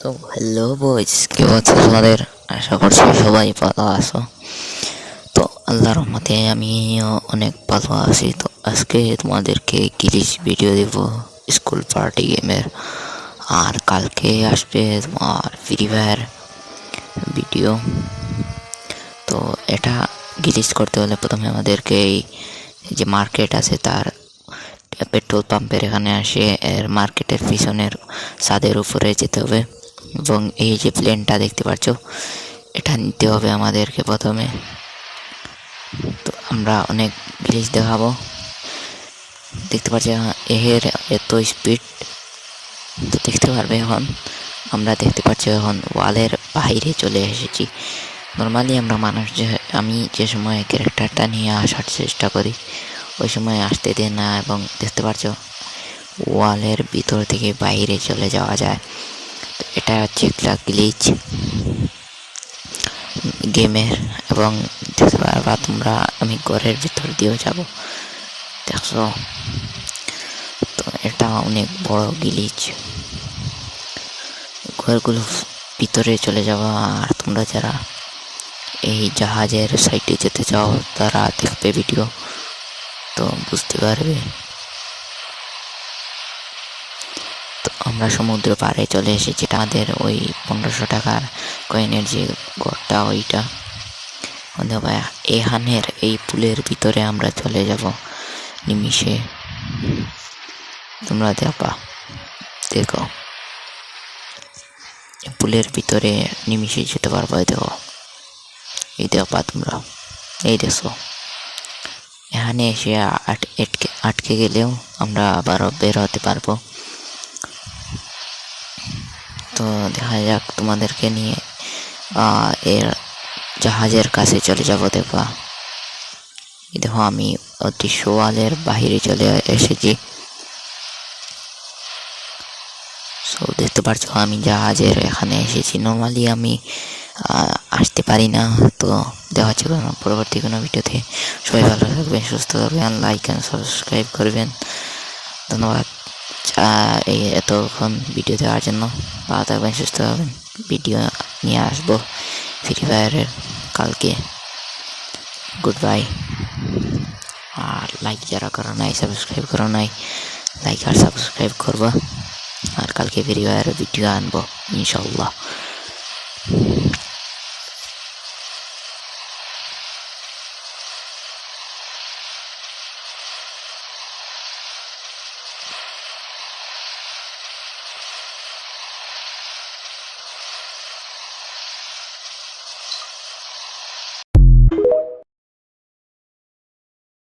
তো hello boys, কি অবস্থা তোমাদের? আশা করছি সবাই ভালো আছো। তো আল্লাহর রহমতে আমিও অনেক ভালো আছি। তো আজকে তোমাদেরকে গিরিশ ভিডিও দেব স্কুল পার্টি গেমের, আর কালকে আসবে তোমার ফ্রি ফায়ার ভিডিও। তো এটা গিরিশ করতে হলে প্রথমে আমাদেরকে এই যে মার্কেট আছে তার পেট্রোল পাম্পের এখানে আসে এর মার্কেটের পিছনের ছাদের উপরে যেতে হবে, এবং এই যে প্লেনটা দেখতে পাচ্ছ এটা নিতে হবে আমাদেরকে প্রথমে। তো আমরা অনেক গ্লিচ দেখাবো, দেখতে পাচ্ছি এর এত স্পিড। তো দেখতে পারবে এখন আমরা দেখতে পাচ্ছি এখন ওয়ালের বাইরে চলে এসেছি। নর্মালি আমরা মানুষ আমি যে সময় ক্যারেক্টারটা নিয়ে আসার চেষ্টা করি ওই সময় আসতে দেয় না, এবং দেখতে পাচ্ছ ওয়ালের ভিতর থেকে বাইরে চলে যাওয়া যায়। তো এটা হচ্ছে একটা গ্লিচ গেমের, এবং দেখতে পারবা তোমরা আমি ঘরের ভিতর দিয়েও যাব, দেখছো? তো এটা অনেক বড় গ্লিচ, ঘরগুলো ভিতরে চলে যাওয়া। আর তোমরা যারা এই জাহাজের সাইডে যেতে চাও তারা দেখবে ভিডিও, তো বুঝতে পারবে। তো আমরা সমুদ্র পাড়ে চলে এসেছি, আমাদের ওই 1500 টাকার কয়েনের যে ঘরটা ওইটা এখানের এই পুলের ভিতরে আমরা চলে যাব নিমিষে। তোমরা দেখো পুলের ভিতরে নিমিষে যেতে পারবো। দেখো এই দেখবা তোমরা, এই দেখো এখানে এসে আটকে গেলেও আমরা আবারও বের হতে পারবো। তো দেখা যাক তোমাদেরকে নিয়ে এর জাহাজের কাছে চলে যাব। দেখবা দেখো আমি অদৃশ্য ওয়ালের বাহিরে চলে এসেছি। সো দেখতে পারছো আমি জাহাজের এখানে এসেছি। নর্মালি আমি আসতে পারি না। তো দেখা হচ্ছে পরবর্তী কোনো ভিডিওতে। সবাই ভালো থাকবেন, সুস্থ থাকবেন, লাইক অ্যান্ড সাবস্ক্রাইব করবেন। ধন্যবাদ এই এতক্ষণ ভিডিও দেওয়ার জন্য। ভালো থাকবেন, সুস্থ থাকবেন। ভিডিও নিয়ে আসবো ফ্রি ফায়ারের কালকে। Good bye. আর লাইক যারা করো নাই, সাবস্ক্রাইব করো নাই, লাইক আর সাবস্ক্রাইব করবা। আর কালকে ফ্রি ফায়ারের ভিডিও আনবো ইনশাল্লাহ।